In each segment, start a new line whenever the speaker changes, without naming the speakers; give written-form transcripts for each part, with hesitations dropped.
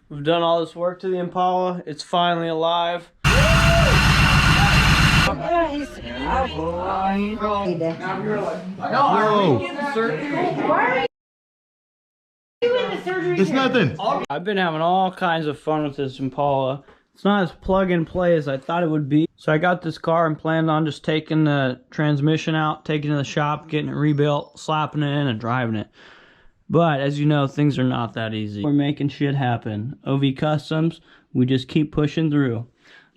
We've done all this work to the Impala. It's finally alive.
It's nothing.
I've been having all kinds of fun with this Impala. It's not as plug and play as I thought it would be. So I got this car and planned on just taking the transmission out, taking it to the shop, getting it rebuilt, slapping it in and driving it. But as you know, things are not that easy. We're making shit happen. OV Customs, we just keep pushing through.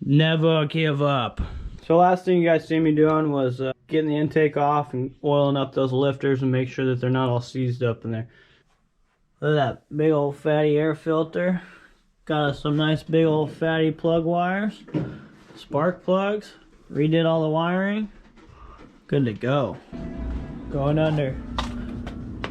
Never give up. So last thing you guys see me doing was getting the intake off and oiling up those lifters and make sure that they're not all seized up in there. Look at that big old fatty air filter. Got us some nice big old fatty plug wires. Spark plugs. Redid all the wiring. Good to go. Going under.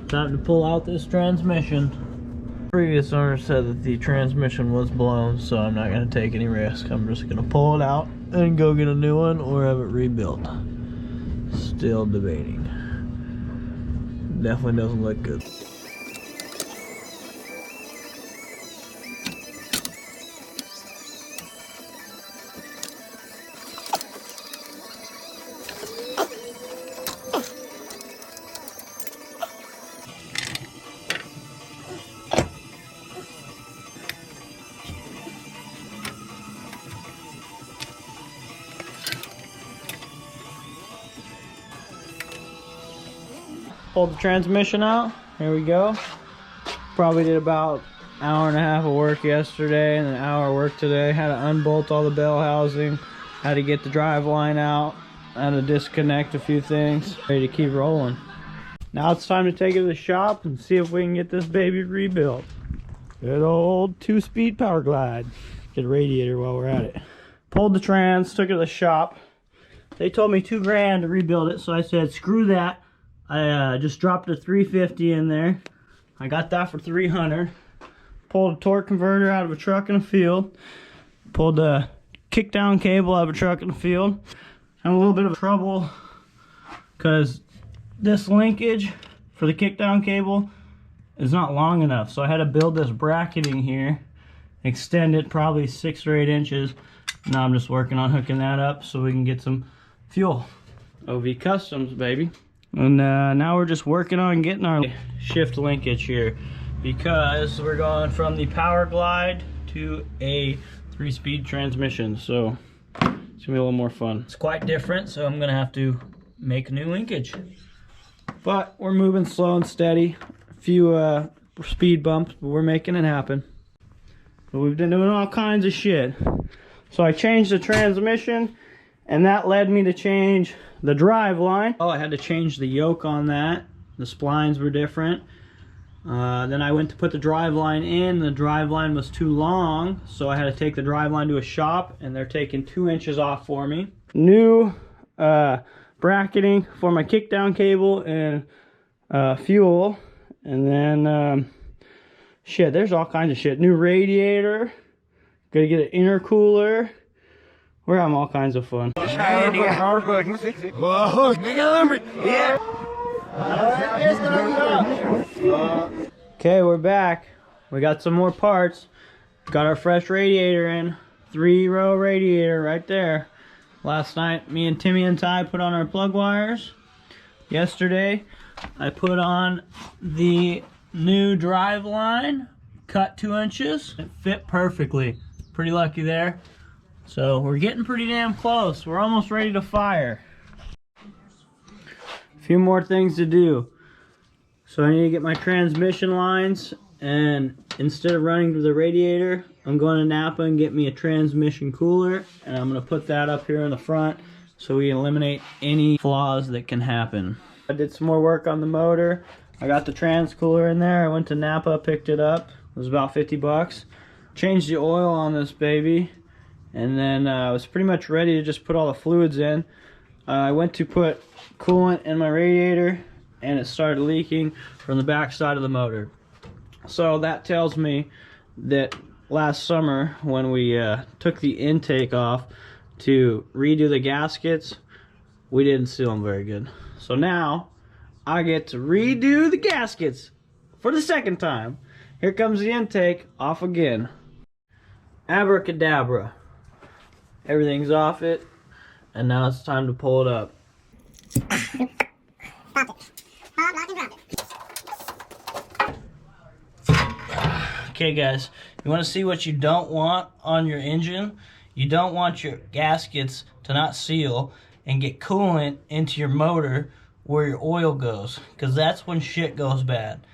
Time to pull out this transmission. Previous owner said that the transmission was blown, so I'm not going to take any risk. I'm just going to pull it out and go get a new one or have it rebuilt. Still debating. Definitely doesn't look good. Pulled the transmission out. Here we go. Probably did about an hour and a half of work yesterday and an hour of work today. Had to unbolt all the bell housing. Had to get the drive line out. Had to disconnect a few things. Ready to keep rolling. Now it's time to take it to the shop and see if we can get this baby rebuilt. Good old 2-speed power glide. Get a radiator while we're at it. Pulled the trans, took it to the shop. They told me $2 grand to rebuild it, so I said screw that. I just dropped a 350 in there. I got that for 300. Pulled a torque converter out of a truck in a field. Pulled a kickdown cable out of a truck in the field. Had a little bit of trouble because this linkage for the kickdown cable is not long enough. So I had to build this bracketing here, extend it probably 6 or 8 inches. Now I'm just working on hooking that up so we can get some fuel. OV Customs, baby. And now we're just working on getting our shift linkage here because we're going from the Power Glide to a 3-speed transmission. So it's gonna be a little more fun. It's quite different, so I'm gonna have to make a new linkage. But we're moving slow and steady. A few speed bumps, but we're making it happen. But we've been doing all kinds of shit. So I changed the transmission, and that led me to change the drive line. Oh, I had to change the yoke on that. The splines were different. Then I went to put the drive line in. The drive line was too long, so I had to take the drive line to a shop, and they're taking 2 inches off for me. New bracketing for my kickdown cable and fuel. And then, shit, there's all kinds of shit. New radiator. Gotta get an intercooler. We're having all kinds of fun. Okay, we're back. We got some more parts. Got our fresh radiator in. 3-row radiator right there. Last night, me and Timmy and Ty put on our plug wires. Yesterday, I put on the new drive line. Cut 2 inches. It fit perfectly. Pretty lucky there. So we're getting pretty damn close. We're almost ready to fire. A few more things to do. So I need to get my transmission lines, and instead of running to the radiator, I'm going to Napa and get me a transmission cooler, and I'm going to put that up here in the front so we eliminate any flaws that can happen. I did some more work on the motor. I got the trans cooler in there. I went to Napa, picked it up. It was about 50 bucks. Changed the oil on this baby. And then I was pretty much ready to just put all the fluids in. I went to put coolant in my radiator and it started leaking from the back side of the motor. So that tells me that last summer when we took the intake off to redo the gaskets, we didn't seal them very good. So now I get to redo the gaskets for the second time. Here comes the intake off again. Abracadabra. Everything's off it, and now it's time to pull it up. Okay guys, you want to see what you don't want on your engine? You don't want your gaskets to not seal and get coolant into your motor where your oil goes, because that's when shit goes bad.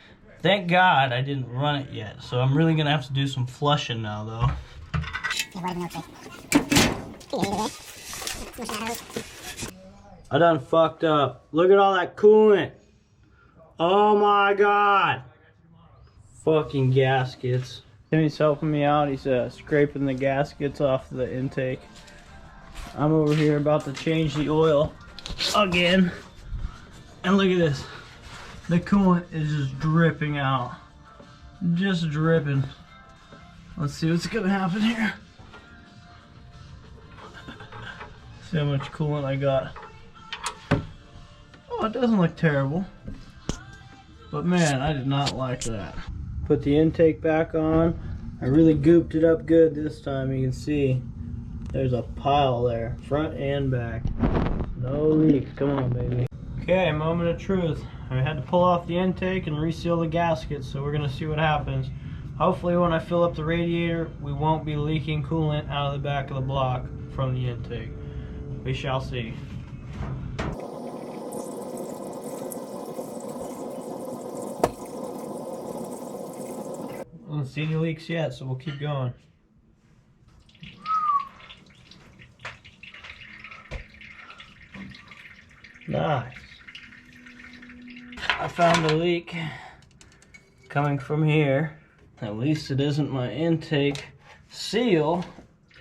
Thank God I didn't run it yet, so I'm really gonna have to do some flushing now though. I done fucked up. Look at all that coolant. Oh my God. Fucking gaskets. Timmy's helping me out. He's scraping the gaskets off the intake. I'm over here about to change the oil again. And look at this. The coolant is just dripping out. Just dripping. Let's see what's gonna happen here. See how much coolant I got. Oh, it doesn't look terrible. But man, I did not like that. Put the intake back on. I really gooped it up good this time. You can see there's a pile there, front and back. No leaks. Come on, baby. Okay, moment of truth. I had to pull off the intake and reseal the gaskets, so we're gonna see what happens. Hopefully when I fill up the radiator, we won't be leaking coolant out of the back of the block from the intake. We shall see. I don't see any leaks yet, so we'll keep going. Nice. I found a leak coming from here. At least it isn't my intake seal.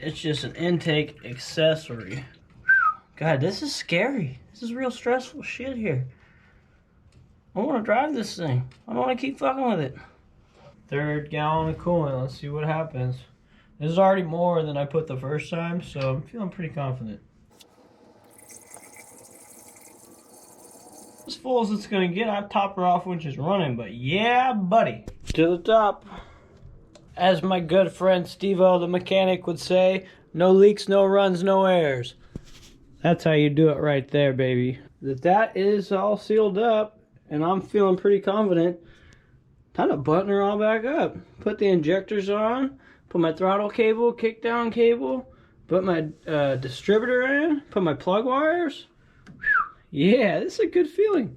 It's just an intake accessory. God, this is scary. This is real stressful shit here. I want to drive this thing. I don't want to keep fucking with it. 3rd gallon of coolant. Let's see what happens. This is already more than I put the first time, so I'm feeling pretty confident. As full as it's gonna get, I'll top her off when she's running, but yeah, buddy. To the top. As my good friend Steve-O, the mechanic, would say, no leaks, no runs, no airs. That's how you do it right there, baby. That is all sealed up, and I'm feeling pretty confident. Time to button her all back up. Put the injectors on, put my throttle cable, kick down cable, put my distributor in, put my plug wires. Yeah, this is a good feeling.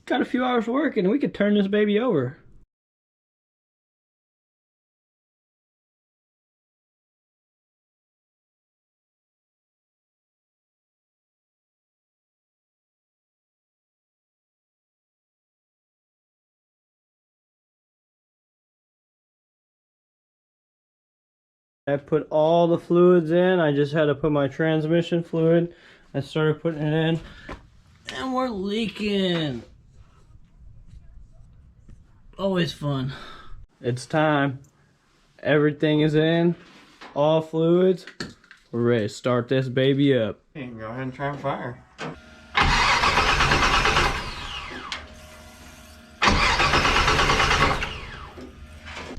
Got a few hours working and we could turn this baby over. I put all the fluids in. I just had to put my transmission fluid. I started putting it in. And we're leaking. Always fun. It's time. Everything is in. All fluids. We're ready to start this baby up.
You can go ahead and try and fire.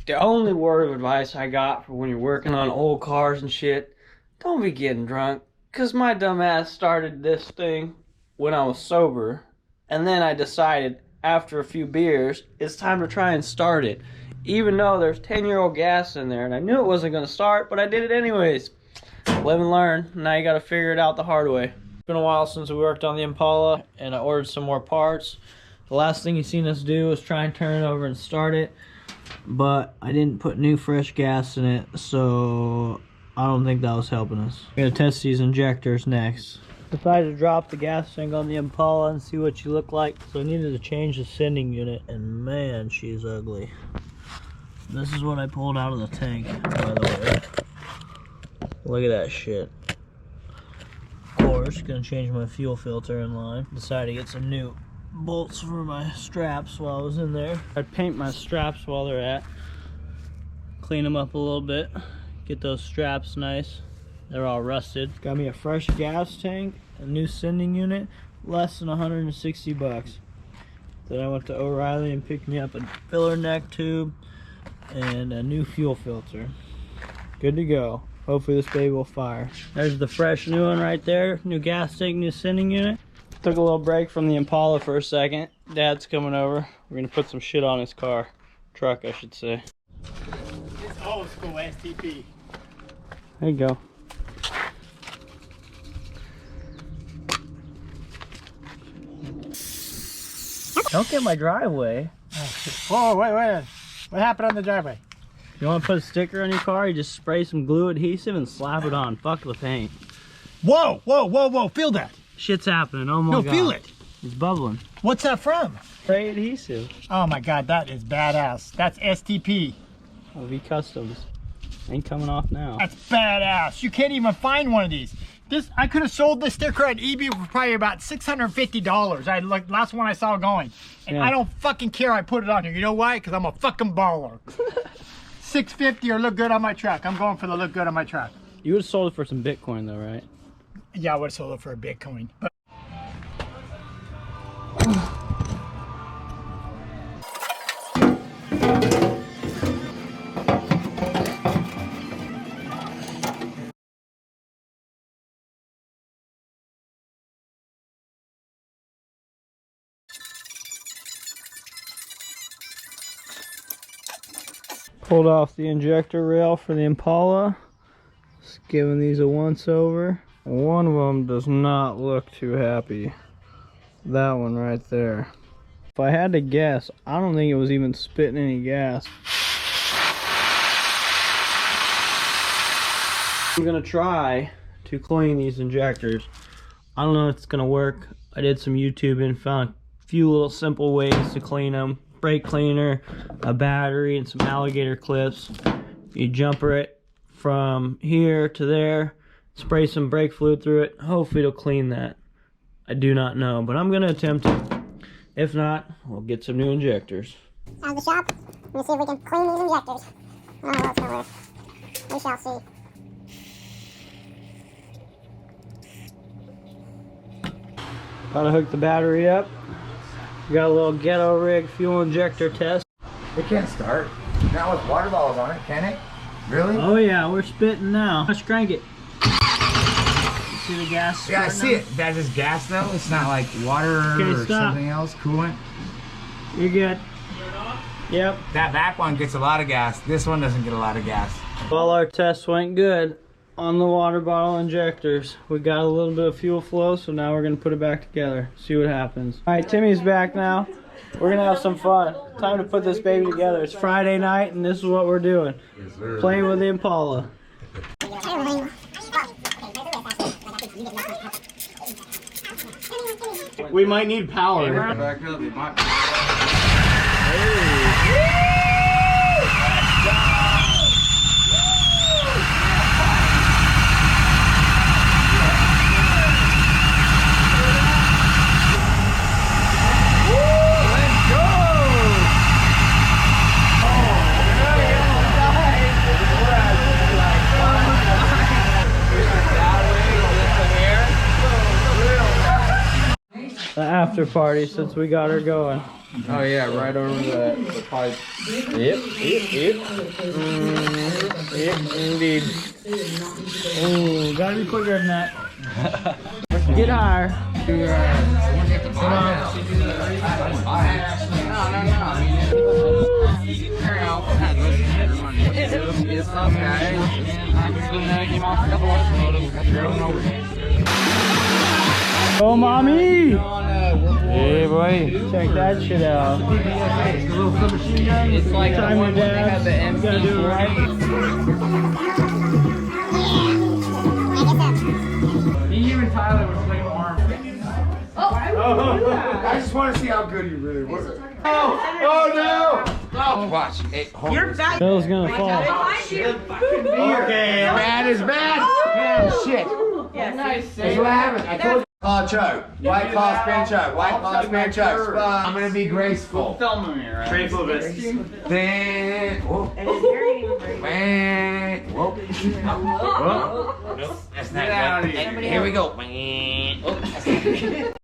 The only word of advice I got for when you're working on old cars and shit, don't be getting drunk. Cause my dumb ass started this thing when I was sober. And then I decided after a few beers, it's time to try and start it. Even though there's 10-year-old gas in there and I knew it wasn't gonna start, but I did it anyways. Live and learn. Now you gotta figure it out the hard way. It's been a while since we worked on the Impala and I ordered some more parts. The last thing you seen us do was try and turn it over and start it. But I didn't put new fresh gas in it, so I don't think that was helping us. We're gonna test these injectors next. Decided to drop the gas tank on the Impala and see what she looked like, so I needed to change the sending unit, and man, she's ugly. This is what I pulled out of the tank, by the way. Look at that shit. Of course, gonna change my fuel filter in line. Decided to get some new bolts for my straps while I was in there. I'd paint my straps while they're at. Clean them up a little bit. Get those straps nice. They're all rusted. Got me a fresh gas tank, a new sending unit, less than 160 bucks. Then I went to O'Reilly and picked me up a filler neck tube and a new fuel filter. Good to go. Hopefully this baby will fire. There's the fresh new one right there. New gas tank, new sending unit. Took a little break from the Impala for a second. Dad's coming over. We're gonna put some shit on his car. Truck, I should say.
It's old school STP.
There you go. Don't get my driveway.
Oh, wait. What happened on the driveway?
You want to put a sticker on your car? You just spray some glue adhesive and slap it on. Fuck the paint.
Whoa. Feel that.
Shit's happening. Oh my god.
No, feel it.
It's bubbling.
What's that from?
Spray adhesive.
Oh my god, that is badass. That's STP.
LV Customs. Ain't coming off now.
That's badass. You can't even find one of these. This, I could have sold this sticker at eBay for probably about $650. I like last one I saw going. And I don't fucking care I put it on here. You know why? Because I'm a fucking baller. $650 or look good on my truck. I'm going for the look good on my truck.
You would have sold it for some Bitcoin though, right?
Yeah, I would have sold it for a Bitcoin. But
pulled off the injector rail for the Impala. Just giving these a once over. One of them does not look too happy. That one right there. If I had to guess, I don't think it was even spitting any gas. I'm gonna try to clean these injectors. I don't know if it's gonna work. I did some YouTube and found a few little simple ways to clean them. Brake cleaner, a battery, and some alligator clips. You jumper it from here to there, spray some brake fluid through it. Hopefully it'll clean that. I do not know, but I'm gonna attempt it. If not, we'll get some new injectors.
Out of the shop, let's see if we can clean these injectors. I don't know what's gonna work. We shall see.
Gotta hook the battery up. Got a little ghetto rig fuel injector test.
It can't start. Not with water bottles on it, can it? Really?
Oh yeah, we're spitting now. Let's crank it. You see the gas?
Yeah, I see it. That is gas though. It's not like water or something else, coolant.
You're good. Yep.
That back one gets a lot of gas. This one doesn't get a lot of gas.
Well, our tests went good on the water bottle injectors. We got a little bit of fuel flow, so now we're gonna put it back together. See what happens. All right, Timmy's back now. We're gonna have some fun. Time to put this baby together. It's Friday night, and this is what we're doing. Yes, playing with the Impala.
we might need power.
Back up, it might be.
The after party, since we got her going.
Oh yeah, right over the pipe.
Yep. Yep, indeed. Oh, gotta be quicker than that. Get higher. Come on. Oh, mommy! Hey, boy. Check that shit out.
It's like
Time your dad. You gotta do it right.
You and Tyler were playing arm.
I just want to see how good you really were. Oh no! Oh, watch. Hey, hold this.
Bill's gonna fall.
Okay, bad is bad. Oh, shit.
Nice.
That's what happened. I told you. Claw choke. White claw spin choke. White claw spin choke. I'm gonna be graceful.
Filming me, right?
Trade for this.
Then. Whoa. Wait. Whoa. Whoa. That's not good. Here we go.